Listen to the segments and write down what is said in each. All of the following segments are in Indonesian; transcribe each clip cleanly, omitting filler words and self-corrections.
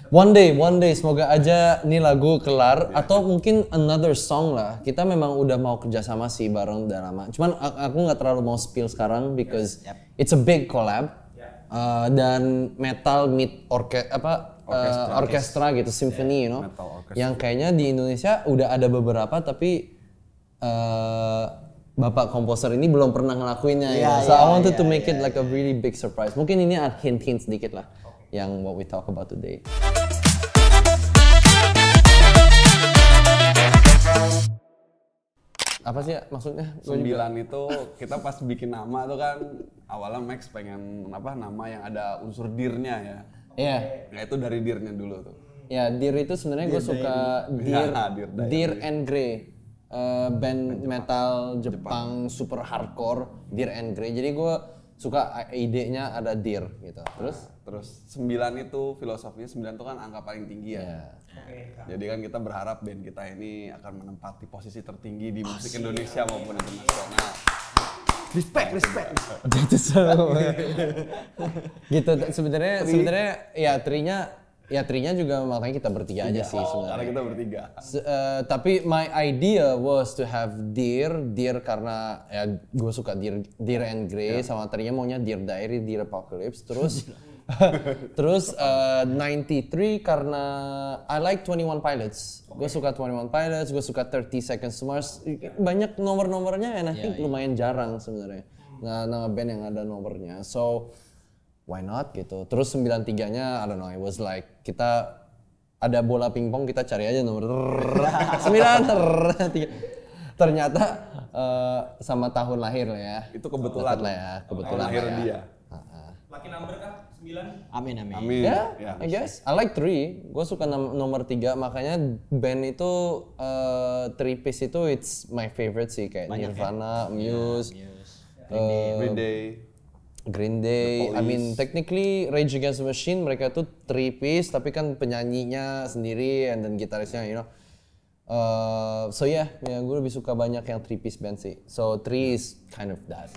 One day, semoga aja nih lagu kelar atau mungkin another song lah. Kita memang udah mau kerjasama sih bareng udah lama. Cuman aku nggak terlalu mau spill sekarang because it's a big collab dan metal meet orkestra gitu, symphony, you know. Yang kayaknya di Indonesia udah ada beberapa tapi bapak komposer ini belum pernah ngelakuinnya. So I wanted to make it like a really big surprise. Mungkin ini ada hint sedikit lah yang what we talk about today. Apa sih ya maksudnya? 9 itu kita pas bikin nama tuh kan awalnya Max pengen nama yang ada unsur dirnya ya. Iya. Nah itu dari dirnya dulu tuh. Ya dir itu sebenarnya gue suka Dir and Grey, band metal Jepang super hardcore Dir and Grey. Jadi gue suka idenya ada dir gitu. Terus 9 itu filosofinya 9 itu kan angka paling tinggi ya. Jadi kan kita berharap band kita ini akan menempati posisi tertinggi di musik Indonesia maupun internasional. Respect. Gitu sebenarnya ya trinya juga makanya kita bertiga aja sih sebenarnya. Karena kita bertiga. Tapi my idea was to have Dir karena ya gue suka Dir and Grey sama tadinya maunya Dear Diary, Dear Apocalypse terus 93 karena I like 21 Pilots. Gue suka 21 Pilots, gue suka 30 Seconds to Mars. Banyak nomor-nomornya and I think lumayan jarang sebenarnya. Nama band yang ada nomornya. So why not gitu. Terus 93-nya I don't know, it was like kita ada bola pingpong kita cari aja nomor 9 ternyata sama tahun lahir lah ya. Itu kebetulan lah ya, kebetulan lahir ya. dia. Lucky number kah? 9? Amin. Ya, I guess. I like 3. Gue suka nomor 3, makanya band itu 3 piece itu it's my favorite sih kayak Nirvana, Muse, Green Day. I mean technically Rage Against the Machine mereka tuh 3 piece tapi kan penyanyinya sendiri and then gitarisnya you know. So yeah, gue lebih suka banyak yang 3 piece band sih. So 3 is kind of that.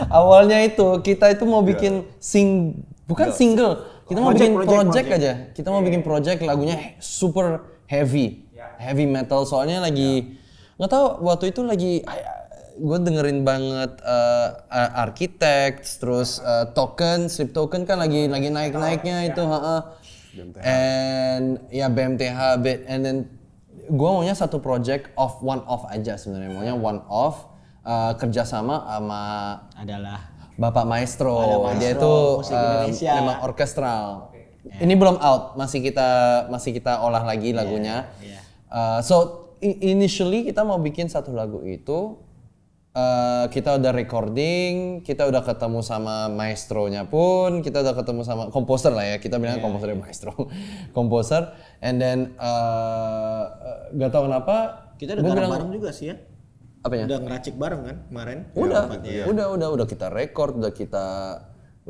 Awalnya itu kita itu mau bikin bukan single, kita mau bikin project aja. Kita mau bikin project lagunya super heavy metal soalnya lagi nggak tahu waktu itu lagi gue dengerin banget Architects terus Sleep Token kan lagi naik-naiknya itu and ya BMTH and then gue maunya satu project one off aja sebenarnya maunya one off kerjasama sama adalah Bapak Maestro. Dia itu memang orkestral. Ini belum out, masih kita olah lagi lagunya. So initially kita mau bikin satu lagu itu, kita udah recording, kita udah ketemu sama maestronya pun, kita udah ketemu sama komposer lah ya, kita bilang komposernya maestro, komposer, and then gak tau kenapa kita udah bareng juga sih ya. Apanya? Udah ngeracik bareng kan kemarin? Udah kita record, udah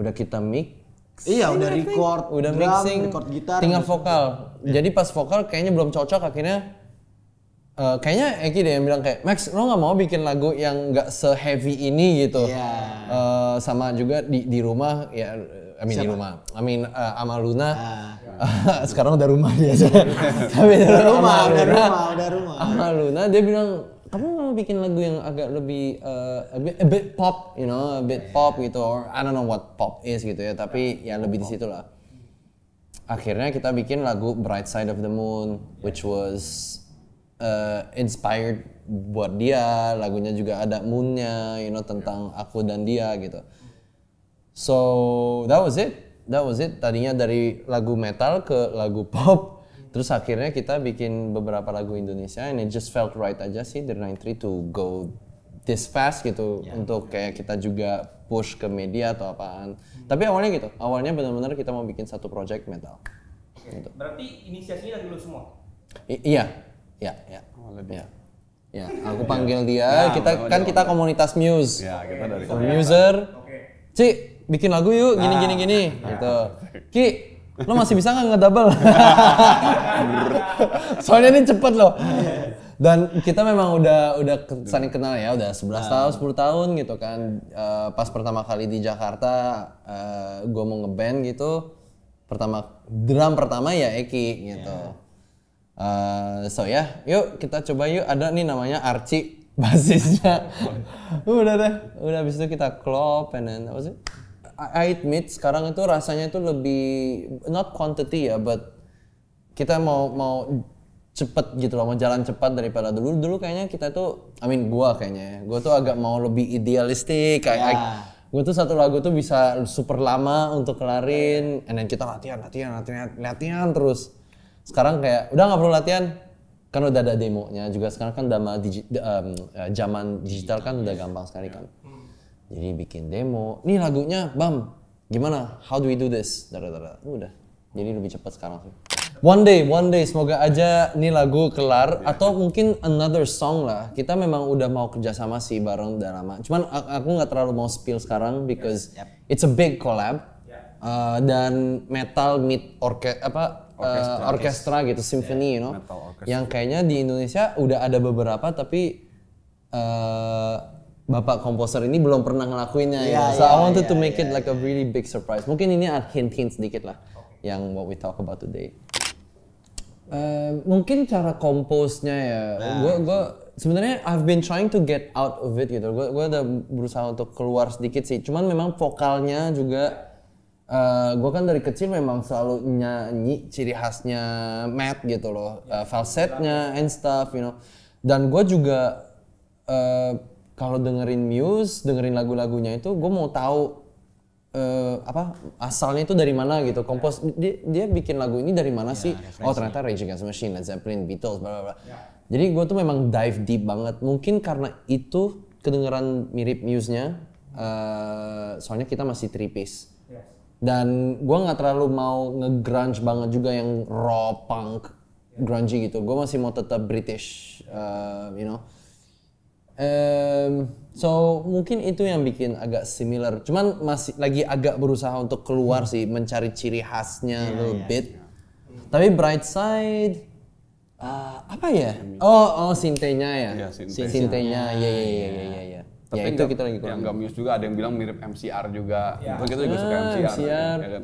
kita mix. Iya, udah record, udah drum, mixing, record gitar, tinggal vokal. Jadi pas vokal kayaknya belum cocok akhirnya kayaknya Eki deh yang bilang kayak Max, lo nggak mau bikin lagu yang nggak se-heavy ini gitu. Sama juga di rumah ya, sama Luna. Sekarang udah rumah dia. Tapi udah rumah. Sama Luna dia bilang kamu mau bikin lagu yang agak lebih a bit pop, you know, a bit pop gitu, or I don't know what pop is gitu ya, tapi ya lebih di situ lah. Akhirnya kita bikin lagu Bright Side of the Moon, which was inspired buat dia, lagunya juga ada moonnya, you know, tentang aku dan dia gitu. So that was it. Tadinya dari lagu metal ke lagu pop. Terus akhirnya kita bikin beberapa lagu Indonesia and it just felt right aja sih dari 93 to go this fast gitu untuk kayak kita juga push ke media atau apaan. Tapi awalnya benar-benar kita mau bikin satu project metal. Gitu. Berarti inisiasinya dari lu semua? Iya. Aku panggil dia, kita komunitas Muse. Ya, kita dari Muser. Ci, bikin lagu yuk gini gitu. Ki, lo masih bisa nggak ngedouble? Soalnya ini cepet loh. Dan kita memang udah saling kenal ya, udah 11 tahun, 10 tahun gitu kan. Pas pertama kali di Jakarta, gue mau ngeband gitu. drum pertama ya Eki gitu. So ya, yuk kita coba yuk. Ada nih namanya Archie, basisnya. Udah habis itu kita klop and then apa sih? I admit sekarang itu rasanya itu lebih not quantity ya, but kita mau cepet gitu loh, mau jalan cepat daripada dulu. Dulu kayaknya kita tuh, gua tuh agak mau lebih idealistik. Gue tuh satu lagu tuh bisa super lama untuk kelarin, and then kita latihan terus. Sekarang kayak udah nggak perlu latihan, kan udah ada demonya juga. Sekarang kan zaman digital kan udah gampang sekali kan. Jadi bikin demo, nih lagunya, bam, gimana? How do we do this? Udah, jadi lebih cepat sekarang sih. One day, semoga aja nih lagu kelar, atau mungkin another song lah. Kita memang udah mau kerjasama sih bareng udah lama. Cuman aku nggak terlalu mau spill sekarang because it's a big collab. Dan metal meet orkestra gitu, symphony, you know. Yang kayaknya di Indonesia udah ada beberapa, tapi bapak komposer ini belum pernah ngelakuinnya. So I wanted to make it like a really big surprise. Mungkin ini ada hint sedikit lah, yang what we talk about today. Mungkin cara compose-nya ya. Gue sebenarnya I've been trying to get out of it gitu. Gue udah berusaha untuk keluar sedikit sih. Cuman memang vokalnya juga. Gue kan dari kecil memang selalu nyanyi ciri khasnya Matt gitu loh, falsetnya and stuff, you know. Dan gue juga kalau dengerin Muse, dengerin lagu-lagunya itu, gue mau tahu asalnya itu dari mana gitu. Kompos dia bikin lagu ini dari mana sih? Oh ternyata Rage Against the Machine, Led Zeppelin, Beatles, bla bla bla. Jadi gue tuh memang dive deep banget. Mungkin karena itu kedengeran mirip Muse-nya, soalnya kita masih 3-piece. Dan gue nggak terlalu mau nge-grunge banget juga yang raw punk, grungy gitu. Gue masih mau tetap British, you know. So mungkin itu yang bikin agak similar. Cuman masih lagi agak berusaha untuk keluar sih, mencari ciri khasnya little bit. Tapi Bright Side, apa ya? Oh Sintenya ya. Sintenya, ya. Tapi ya, itu kita lagi yang nggak Muse juga, ada yang bilang mirip MCR juga. Kita juga suka MCR. Ya kan?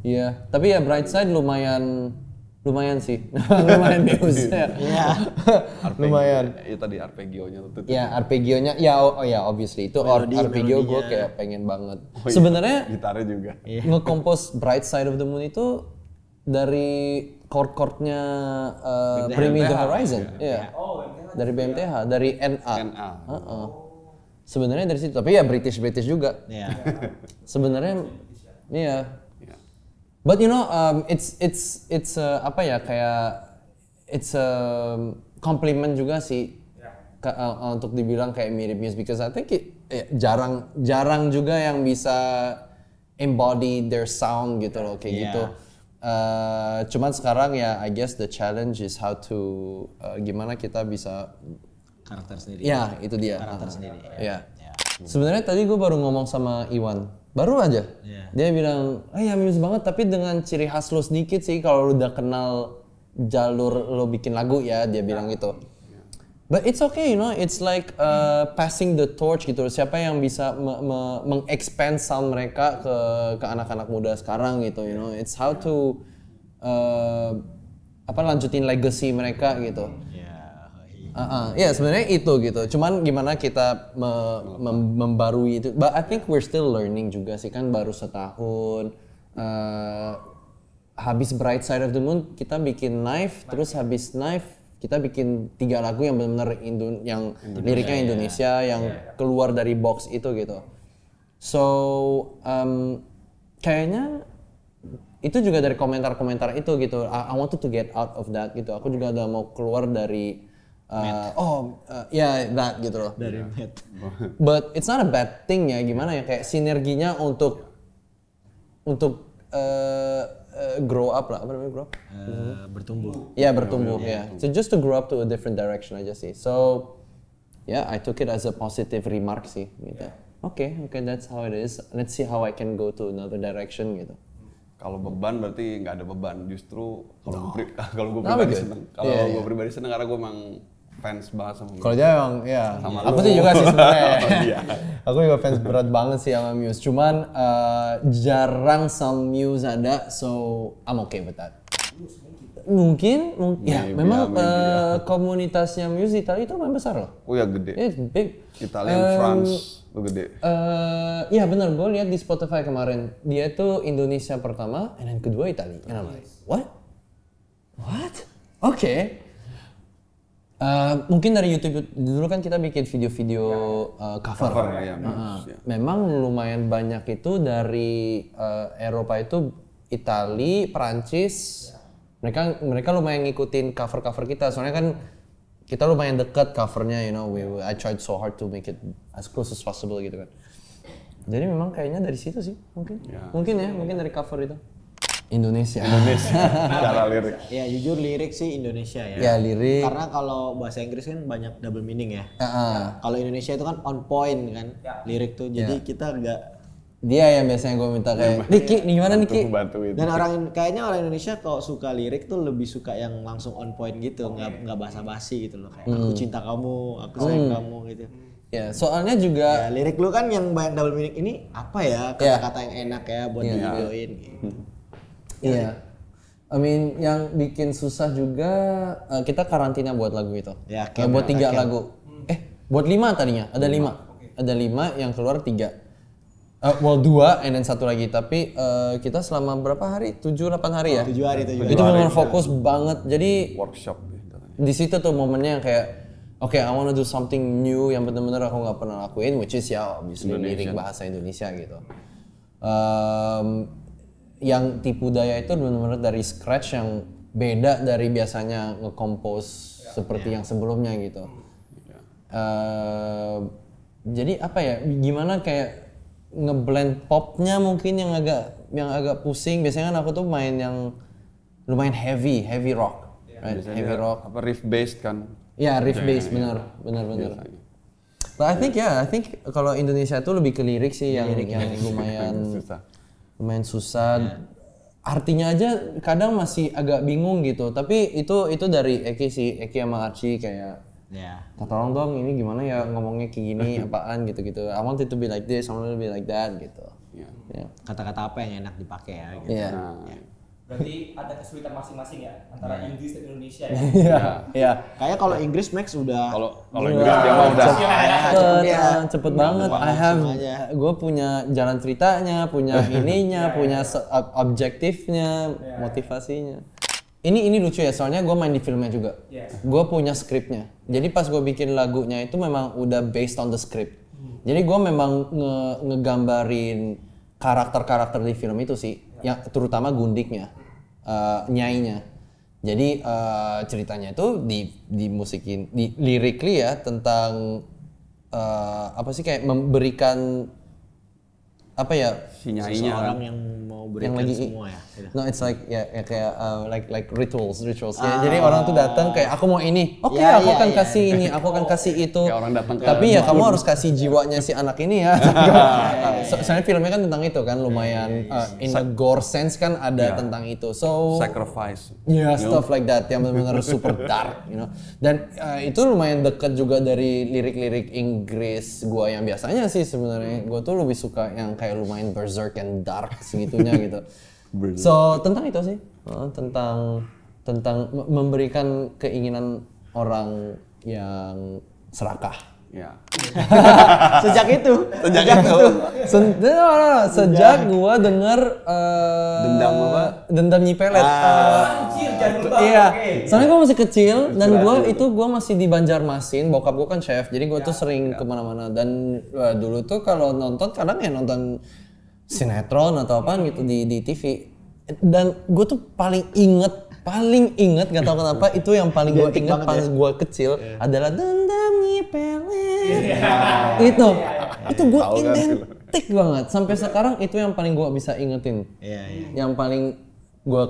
Iya, tapi ya Bright Side lumayan sih. Lumayan Muse ya. Lumayan. Itu tadi arpeggionya tuh. Ya, arpeggionya ya obviously itu arpeggio gue kayak pengen banget. Sebenarnya gitarnya juga. Nge-compose Bright Side of the Moon itu dari chord-chordnya Bring Me the Horizon. Iya. Dari BMTH, dari NA. Sebenarnya dari situ, tapi ya British juga. Sebenarnya, iya. But you know, it's apa ya, kayak it's a compliment juga sih untuk dibilang kayak mirip Muse, because I think jarang juga yang bisa embody their sound gitu loh, kayak gitu. Cuman sekarang ya, I guess the challenge is how to gimana kita bisa karakter sendiri. Ya, itu dia. Karakter sendiri. Ya. Sebenarnya tadi gue baru ngomong sama Iwan, baru aja. Dia bilang, ya Muse banget, tapi dengan ciri khas lo sedikit sih kalau lo udah kenal jalur lo bikin lagu ya, dia bilang gitu. But it's okay, you know, it's like passing the torch gitu. Siapa yang bisa meng-expand sound mereka ke anak-anak muda sekarang gitu, you know. It's how to lanjutin legacy mereka gitu. Ya sebenarnya itu gitu. Cuman gimana kita membarui itu. But I think we're still learning juga sih, kan baru setahun. Habis Bright Side of the Moon kita bikin Knife, terus habis Knife kita bikin 3 lagu yang benar-benar yang liriknya Indonesia, yang keluar dari box itu gitu. So kayaknya itu juga dari komentar-komentar itu gitu. I wanted to get out of that gitu. Aku juga udah mau keluar dari that gitu loh. Dari Matt. But it's not a bad thing ya, gimana ya, kayak sinerginya untuk grow up lah, apa namanya grow up? Bertumbuh. Ya bertumbuh ya. So just to grow up to a different direction aja sih. So I took it as a positive remark sih gitu. Okay, that's how it is. Let's see how I can go to another direction gitu. Kalau beban berarti nggak ada beban, justru kalau gue pribadi seneng. Kalau gue pribadi seneng karena gue emang fans banget sama Muse. Kalau dia emang, ya. Sama Aku lu. sih juga sih sebenarnya. Iya. Aku juga fans berat banget sih sama Muse. Cuman jarang some Muse ada, so I'm okay with that. Mungkin ya Maybe, memang maybe, ya. komunitasnya Muse Italia itu lumayan besar loh. Oh ya gede. It's big. Italian France tuh gede. Iya benar, gue lihat di Spotify kemarin dia tuh Indonesia pertama, and then kedua Italia. And I'm like, what? Oke. Mungkin dari YouTube dulu kan kita bikin video-video cover. Ya, ya. Memang lumayan banyak itu dari Eropa itu Italia, Perancis. Mereka lumayan ngikutin cover-cover kita. Soalnya kan kita lumayan dekat covernya, you know. I tried so hard to make it as close as possible gitu kan. Jadi memang kayaknya dari situ sih mungkin. Ya. Mungkin dari cover itu. Indonesia. Cara lirik. Ya jujur lirik sih Indonesia ya. Ya lirik. Karena kalau bahasa Inggris kan banyak double meaning ya. Kalau Indonesia itu kan on point kan lirik tuh. Jadi kita agak Dia yang biasanya gue minta kayak, Niki, gimana Niki? Bantuin. dan kayaknya orang Indonesia kalau suka lirik tuh lebih suka yang langsung on point gitu, nggak basa-basi gitu loh kayak aku cinta kamu, aku sayang kamu gitu. Ya, soalnya juga Ya, lirik lu kan yang banyak double meaning ini apa ya kata-kata yang enak ya buat divideoin gitu. Iya. I mean, yang bikin susah juga kita karantina buat lagu itu. Ya, Buat 3 lagu. Buat 5 tadinya. Ada 5. Ada 5 yang keluar 3. 2 and then 1 lagi. Tapi kita selama berapa hari? 7-8 hari ya? 7 hari. Itu benar fokus banget. Jadi Workshop. di situ tuh momennya yang kayak I wanna do something new yang benar-benar aku nggak pernah lakuin, which is ya obviously lirik bahasa Indonesia gitu. Yang tipu daya itu benar-benar dari scratch yang beda dari biasanya nge-compose seperti yang sebelumnya gitu. Jadi apa ya? Gimana kayak ngeblend popnya mungkin yang agak pusing. Biasanya kan aku tuh main yang lumayan heavy rock, right? Heavy rock. Apa riff based kan? Ya, riff based, benar. But I think kalau Indonesia tuh lebih ke lirik sih yang lumayan susah. Artinya aja kadang masih agak bingung gitu. Tapi itu dari Eki sama Archie kayak tolong dong ini gimana ya ngomongnya kayak gini apaan gitu. I want it to be like this, I want it to be like that gitu. Kata-kata apa yang enak dipakai ya gitu. Iya. Berarti ada kesulitan masing-masing ya antara Inggris dan Indonesia ya. Iya. Kayak kalau Inggris Max udah Kalau Inggris dia mah udah cepet banget. Gue punya jalan ceritanya, punya ininya, punya objektifnya, motivasinya. Ini lucu ya, soalnya gue main di filmnya juga. Gue punya skripnya. Jadi pas gue bikin lagunya itu memang udah based on the script. Jadi gue memang ngegambarin karakter-karakter di film itu sih, yang terutama Gundiknya, Nyainya. Jadi ceritanya itu dimusikin, lirikly ya tentang apa sih kayak memberikan apa ya? si Nyainya orang yang mau berikan semua ya. No, it's like kayak like rituals. Ya, jadi orang tuh datang kayak aku mau ini, aku akan kasih ini, aku akan kasih itu. Kayak orang datang ke Tapi ya kamu harus kasih jiwanya si anak ini ya. Soalnya filmnya kan tentang itu kan, lumayan in a gore sense kan ada tentang itu. So sacrifice. stuff like that yang benar-benar super dark, you know. Dan itu lumayan dekat juga dari lirik-lirik Inggris gua yang biasanya sih sebenarnya. Gua tuh lebih suka yang kayak lumayan berserk and dark segitunya gitu. So tentang itu sih, tentang memberikan keinginan orang yang serakah. Ya. Sejak itu. Sejak gua denger Dendam apa? Dendam Nyi Pelet. Anjir, jangan lupa. Iya. Soalnya gua masih kecil dan gua masih di Banjarmasin. Bokap gua kan chef, jadi gua tuh sering kemana-mana. Dan dulu tuh kalau nonton kadang ya nonton sinetron atau apaan gitu di TV. Dan gua tuh paling inget gak tau kenapa itu yang paling gue inget pas gue kecil adalah Dendam Nyi Pelet. Itu gue identik banget sampai sekarang, itu yang paling gue bisa ingetin. Yang paling gue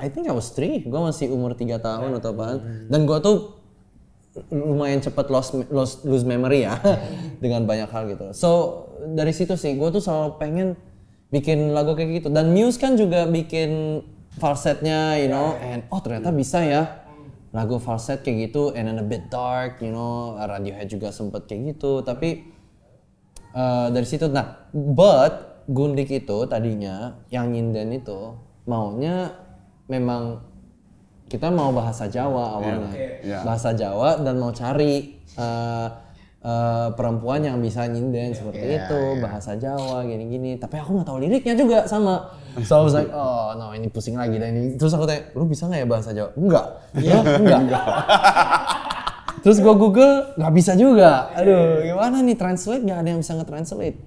I think I was 3, gue masih umur 3 tahun atau apaan. Dan gue tuh lumayan cepet lose memory ya dengan banyak hal gitu. So dari situ sih gue tuh selalu pengen bikin lagu kayak gitu. Dan Muse kan juga bikin falsetnya, you know, and ternyata bisa ya. lagu falset kayak gitu, and then a bit dark, you know, Radiohead juga sempet kayak gitu, tapi dari situ, nah, but Gundik itu tadinya yang nyinden itu maunya memang kita mau bahasa Jawa awalnya, bahasa Jawa dan mau cari perempuan yang bisa nyinden seperti itu, bahasa Jawa gini-gini, tapi aku nggak tahu liriknya juga sama. So I was like, oh no, ini pusing lagi dan ini. Terus aku tanya, lu bisa nggak ya bahasa Jawa? Enggak. Enggak. Terus gua Google, nggak bisa juga. Aduh, gimana nih translate? Nggak ada yang bisa nge-translate.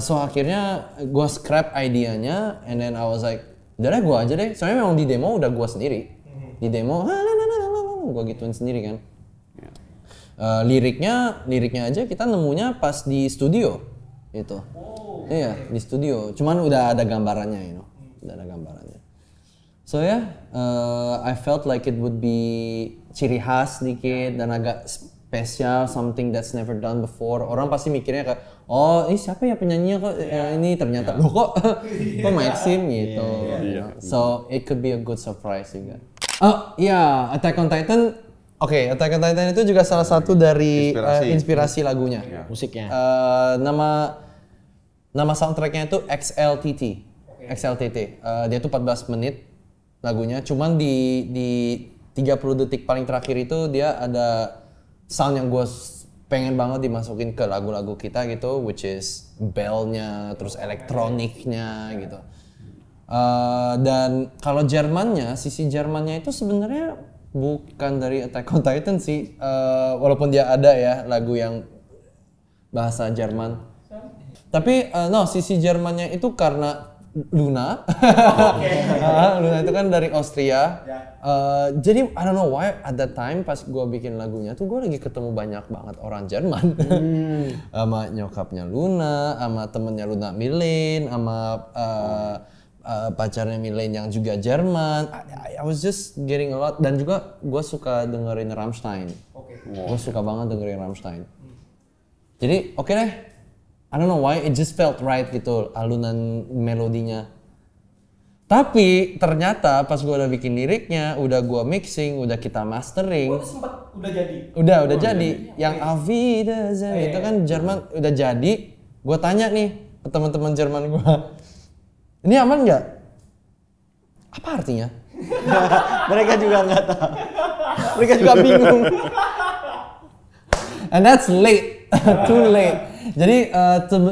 So akhirnya gua scrap idenya, and then I was like, udah deh gua aja deh. Soalnya memang di demo udah gua sendiri. Di demo, gua gituin sendiri kan. Liriknya aja kita nemunya pas di studio itu. Iya, di studio. Cuman udah ada gambarannya, you know. Udah ada gambarannya. So I felt like it would be ciri khas dikit dan agak spesial, something that's never done before. Orang pasti mikirnya kayak, oh ini siapa ya penyanyinya kok ini ternyata loh kok Maxim gitu. So it could be a good surprise juga. Oh iya, Attack on Titan. Oke, Attack on Titan itu juga salah satu dari inspirasi lagunya, musiknya. Nama soundtracknya itu XLTT. Dia tuh 14 menit lagunya. Cuman di 30 detik paling terakhir itu dia ada sound yang gue pengen banget dimasukin ke lagu-lagu kita gitu, which is bell-nya, terus elektroniknya gitu. Dan kalau Jermannya, sisi Jermannya itu sebenarnya bukan dari Attack on Titan sih, walaupun dia ada ya lagu yang bahasa Jerman. Tapi sisi Jermannya itu karena Luna. Luna itu kan dari Austria. Jadi I don't know why at that time pas gue bikin lagunya tuh gue lagi ketemu banyak banget orang Jerman. Sama nyokapnya Luna, sama temennya Luna Milane, sama pacarnya Milane yang juga Jerman. I was just getting a lot, dan juga gue suka dengerin Rammstein. Gue suka banget dengerin Rammstein. Jadi oke deh, I don't know why it just felt right gitu alunan melodinya. Tapi ternyata pas gue udah bikin liriknya, udah gue mixing, udah kita mastering. Oh, itu sempat udah jadi. Udah jadi. Yang Auf Wiedersehen itu kan Jerman udah jadi. Gue tanya nih ke teman-teman Jerman gue, ini aman nggak? Apa artinya? Mereka juga nggak tahu. Mereka juga bingung. And that's late, too late. Jadi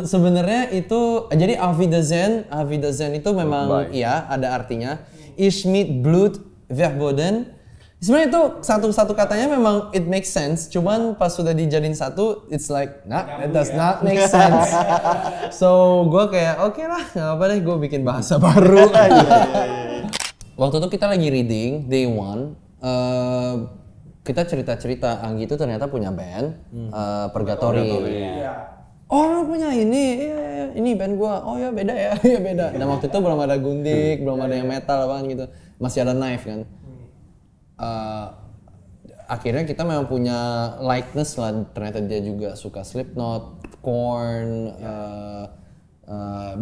sebenarnya itu, jadi Auf Wiedersehen itu memang iya ada artinya. Ich mit Blut verboten. Sebenarnya itu satu katanya memang it makes sense. Cuman pas sudah dijadiin satu, it's like, nah, that does not make sense. So gue kayak oke lah, nggak apa deh, gue bikin bahasa baru. Waktu itu kita lagi reading day 1, kita cerita Anggi itu ternyata punya band Purgatory. Oh lu punya ini band gua. Oh ya beda ya, ya beda. Dan waktu itu belum ada Gundik, belum ada yang metal apa gitu, masih ada Knife kan. Akhirnya kita memang punya likeness lah, ternyata dia juga suka Slipknot, Korn,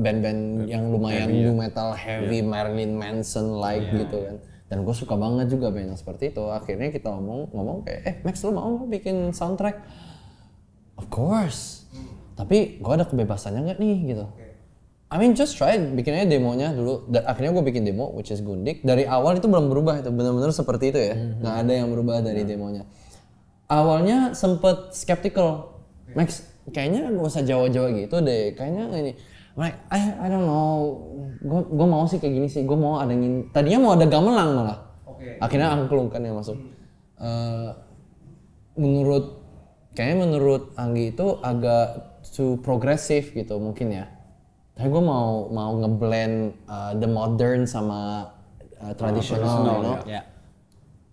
band-band yang lumayan new metal heavy, Marilyn Manson like gitu kan. Dan gue suka banget juga band yang seperti itu. Akhirnya kita ngomong kayak, Max lu mau nggak bikin soundtrack? Of course. Tapi gue ada kebebasannya nggak nih gitu. I mean just try, bikin aja demonya dulu. Dan akhirnya gue bikin demo, which is Gundik. Dari awal itu belum berubah, itu benar-benar seperti itu ya. Nggak ada yang berubah dari demonya. Awalnya sempet skeptical. Max, kayaknya gak usah Jawa-Jawa gitu deh. Kayaknya ini. Like, I don't know. Gue mau sih kayak gini sih. Gue mau ada tadinya mau ada gamelan malah. Akhirnya angklung kan yang masuk. Menurut Anggi itu agak too progresif gitu mungkin ya. Tapi gue mau ngeblend the modern sama tradisional, you know?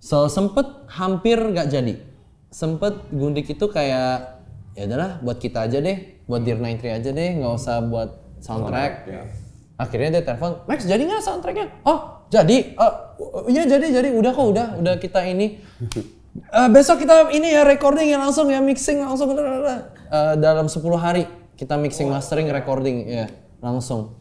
So sempet hampir gak jadi. Sempet Gundik itu kayak ya udahlah buat kita aja deh, buat Dear 93 aja deh, nggak usah buat soundtrack. Akhirnya dia telepon, Max jadi nggak soundtracknya? Oh jadi, iya jadi, udah kita ini. Besok kita ini ya recording ya langsung ya, mixing langsung dalam 10 hari kita mixing, mastering, recording ya langsung.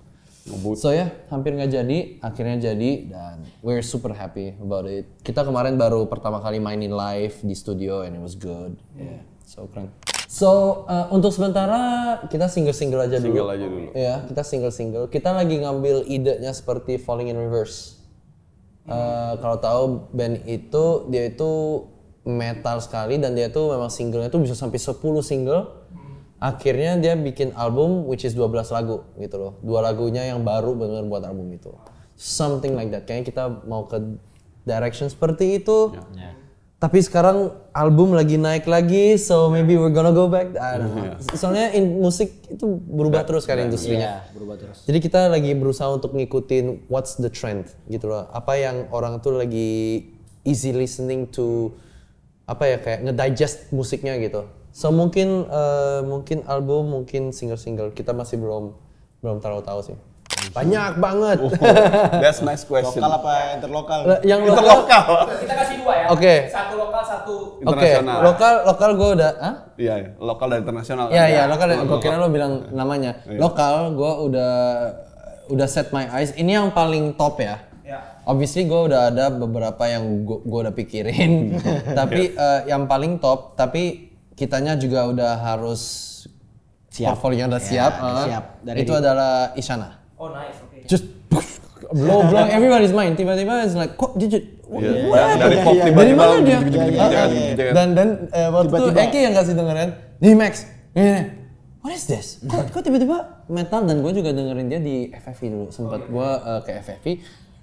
So ya, hampir nggak jadi, akhirnya jadi dan we're super happy about it. Kita kemarin baru pertama kali mainin live di studio and it was good. Yeah, so keren. So untuk sementara kita single aja dulu. Single aja dulu. Ya, kita single. Kita lagi ngambil idenya seperti Falling in Reverse. Kalau tahu band itu dia itu metal sekali dan dia tuh memang singlenya tuh bisa sampai 10 single. Akhirnya dia bikin album which is 12 lagu gitu loh. 2 lagunya yang baru benar buat album itu. Something like that. Kayaknya kita mau ke direction seperti itu. Yeah. Tapi sekarang album lagi naik lagi, so maybe we're gonna go back. I don't know. Soalnya musik itu berubah terus kan industrinya. Iya, berubah terus. Jadi kita lagi berusaha untuk ngikutin what's the trend gitu loh. Apa yang orang tuh lagi easy listening to, apa ya, kayak ngedigest musiknya gitu. So mungkin album, mungkin single kita masih belum terlalu tahu sih. Banyak banget. That's nice question. Lokal apa interlokal? Yang Interlokal. Kita kasih 2 ya. Oke. Satu lokal, satu Internasional. Lokal gue udah, Iya, lokal dan internasional. Iya, lokal. Gue kira lo bilang namanya. Iya. Lokal, gue udah set my eyes. Ini yang paling top ya. Obviously gue udah ada beberapa yang gue udah pikirin. Tapi yang paling top, tapi kitanya juga udah harus Siap. portfolio udah siap. siap. Dari Itu adalah Isyana. Oh nice, oke. Just blow everybody's mind. Tiba-tiba it's like, kok dia Dari pop dari tiba-tiba mana dia? gitu. Dan waktu itu Eki yang kasih dengerin, nih Max, ini, what is this? Kok tiba-tiba metal, dan gue juga dengerin dia di FFV dulu. Sempat gue ke FFV,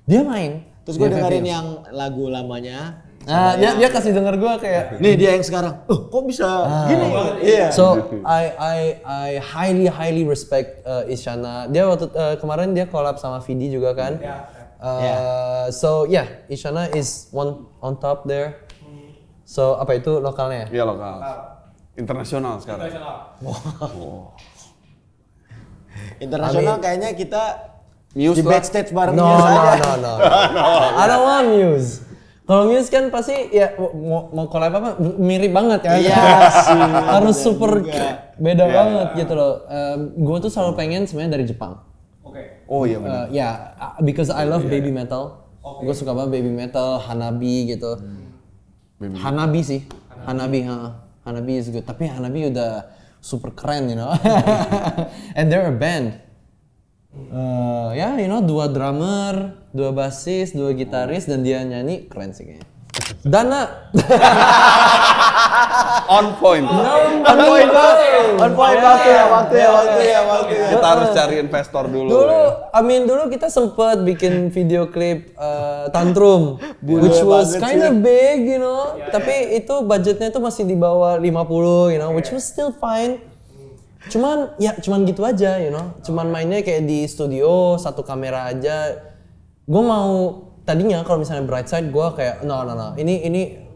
dia main. Terus gue di dengerin FFV. yang lagu lamanya. Nah, dia kasih denger gue kayak, Nih dia yang sekarang. Kok bisa gini? Iya. so I highly respect Isyana. Dia waktu kemarin dia collab sama Vidi juga kan. So yeah, Isyana is one on top there. So apa itu lokalnya? Iya, lokal. Internasional sekarang. Internasional kayaknya kita Muse di lah. backstage bareng No, Muse aja. no. I don't want Muse. Kalau Muse kan pasti ya mau collab apa mirip banget kan. Iya sih. Harus super juga. beda banget gitu loh. Gue tuh selalu pengen sebenarnya dari Jepang. Oke. Oh iya benar. Because I love baby metal. Gue suka banget baby metal, Hanabi gitu. Hanabi sih. Hanabi is good. Tapi Hanabi udah super keren, you know. And they're a band. You know, 2 drummer, 2 bassis, 2 gitaris, dan dia nyanyi, keren sih kayaknya. Dana. On point. On point waktu ya. Kita harus cari investor dulu. Dulu kita sempet bikin video klip Tantrum, which was kind of big, you know. Tapi itu budgetnya itu masih di bawah 50, you know, which was still fine. Cuman gitu aja, you know. Cuman mainnya kayak di studio, 1 kamera aja. Gue mau tadinya kalau misalnya Brightside, gue kayak no. Ini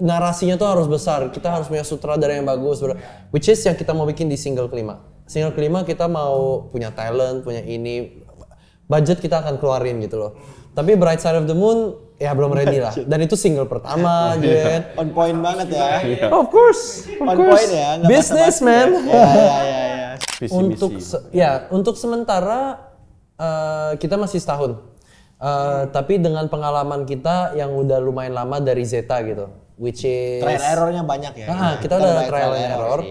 narasinya tuh harus besar. Kita harus punya sutradara yang bagus, which is yang kita mau bikin di single kelima. Single kelima kita mau punya talent, punya ini, budget kita akan keluarin gitu loh. Tapi Bright Side of the Moon ya belum ready lah. Dan itu single pertama, Jen. On point banget ya. Of course. On point ya. nggak Business, basa-basi man. Ya. Untuk sementara kita masih setahun. Tapi dengan pengalaman kita yang udah lumayan lama dari Zeta gitu, which is Trial errornya banyak ya. kita udah trial and error.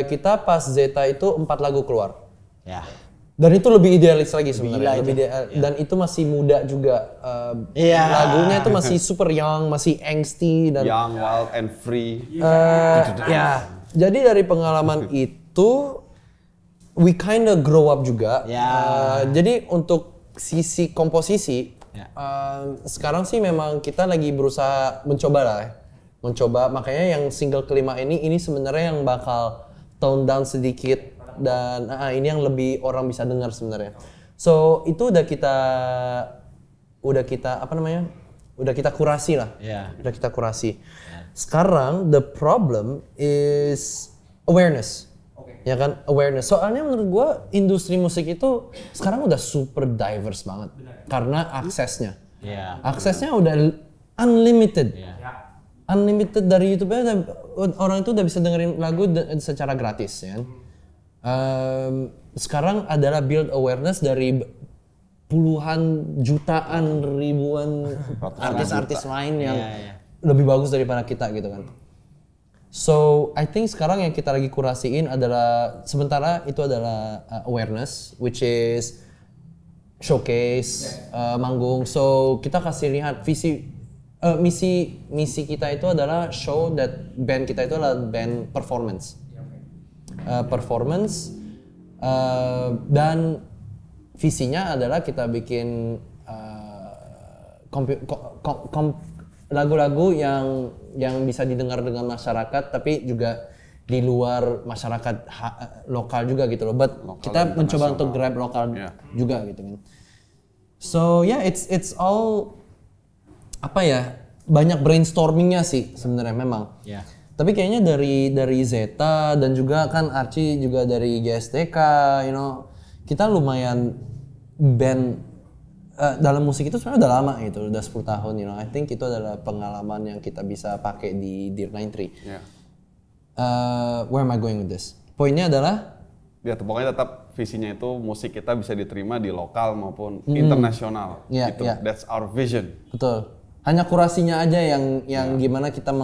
Kita pas Zeta itu 4 lagu keluar. Ya. Dan itu lebih idealis lagi sebenarnya. Gila Dan itu masih muda juga. Lagunya itu masih super young, masih angsty dan Young, wild, and free. Jadi dari pengalaman itu we kinda grow up juga. Jadi untuk sisi komposisi sekarang sih memang kita lagi berusaha mencoba lah ya. Makanya yang single kelima ini sebenarnya yang bakal tone down sedikit dan ini yang lebih orang bisa dengar sebenarnya. So itu udah kita kurasi lah. Udah kita kurasi. Sekarang the problem is awareness. Ya kan, awareness. Soalnya menurut gua industri musik itu sekarang udah super diverse banget. Karena aksesnya. Aksesnya udah unlimited. Unlimited dari YouTube-nya orang itu udah bisa dengerin lagu secara gratis ya. sekarang adalah build awareness dari puluhan jutaan ribuan artis-artis lain yang lebih bagus daripada kita gitu kan. So I think sekarang yang kita lagi kurasiin adalah sementara itu adalah awareness, which is showcase, manggung. So kita kasih lihat misi kita itu adalah show that band kita itu adalah band performance, dan visinya adalah kita bikin lagu-lagu yang bisa didengar dengan masyarakat tapi juga di luar masyarakat lokal juga gitu loh. But kita mencoba untuk grab lokal juga gitu kan. So yeah, it's all apa ya, banyak brainstormingnya sih sebenarnya memang. Tapi kayaknya dari Zeta dan juga kan Archie juga dari GSTK, kita lumayan band dalam musik itu sebenarnya udah lama gitu, udah 10 tahun, I think itu adalah pengalaman yang kita bisa pakai di Dear 93. Where am I going with this? Poinnya adalah ya pokoknya tetap visinya itu musik kita bisa diterima di lokal maupun internasional. That's our vision. Betul. Hanya kurasinya aja yang gimana kita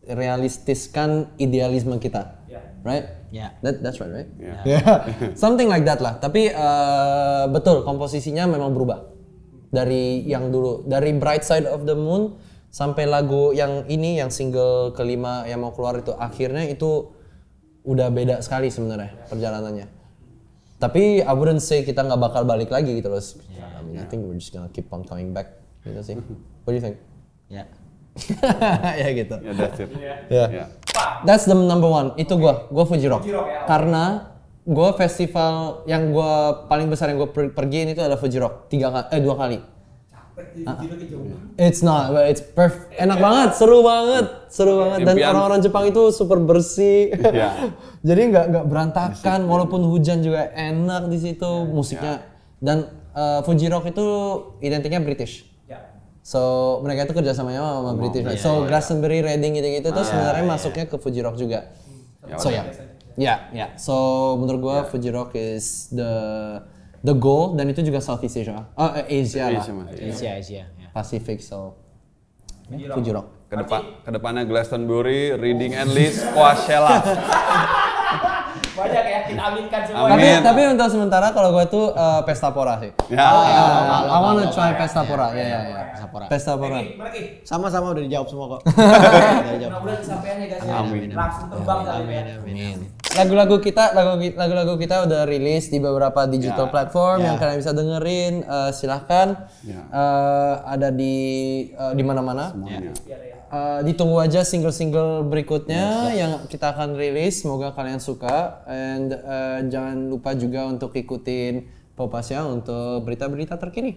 realistiskan idealisme kita, right? That's right, right? Something like that lah. Tapi betul, komposisinya memang berubah dari yang dulu, dari Bright Side of the Moon sampai lagu yang ini, yang single kelima yang mau keluar itu, akhirnya itu udah beda sekali sebenarnya perjalanannya. Tapi I wouldn't say kita nggak bakal balik lagi gitu loh. I think we're just gonna keep on coming back gitu sih. What do you think? Ya gitu. That's it. That's the number one. Itu gua Fuji Rock. Karena gua festival yang gua paling besar yang gua pergiin itu adalah Fuji Rock 2 kali. It's not, but it's perfect. Enak banget, seru banget. Dan orang-orang Jepang itu super bersih. Jadi nggak berantakan, walaupun hujan juga enak di situ musiknya. Dan Fuji Rock itu identiknya British. So mereka itu kerjasamanya sama British. So Glastonbury, Reading gitu-gitu tuh sebenarnya masuknya ke Fuji Rock juga. So So menurut gua Fuji Rock is the goal, dan itu juga Southeast Asia. Asia lah. Asia. Pacific, so Fuji Rock. Kedepannya Glastonbury, Reading and Leeds, Coachella. Banyak ya, kita aminkan semua. Tapi untuk sementara kalau gue tuh Pesta Pora sih. I wanna try Pesta Pora. Pesta Pora. Sama-sama udah dijawab semua kok. Mudah-mudahan kesampaian ya guys. Amin. Langsung terbang kali ya. Amin. Lagu-lagu kita udah rilis di beberapa digital platform yang kalian bisa dengerin. Silahkan. Ada di mana-mana. Ditunggu aja single-single berikutnya yang kita akan rilis. Semoga kalian suka, and jangan lupa juga untuk ikutin Popasya untuk berita-berita terkini.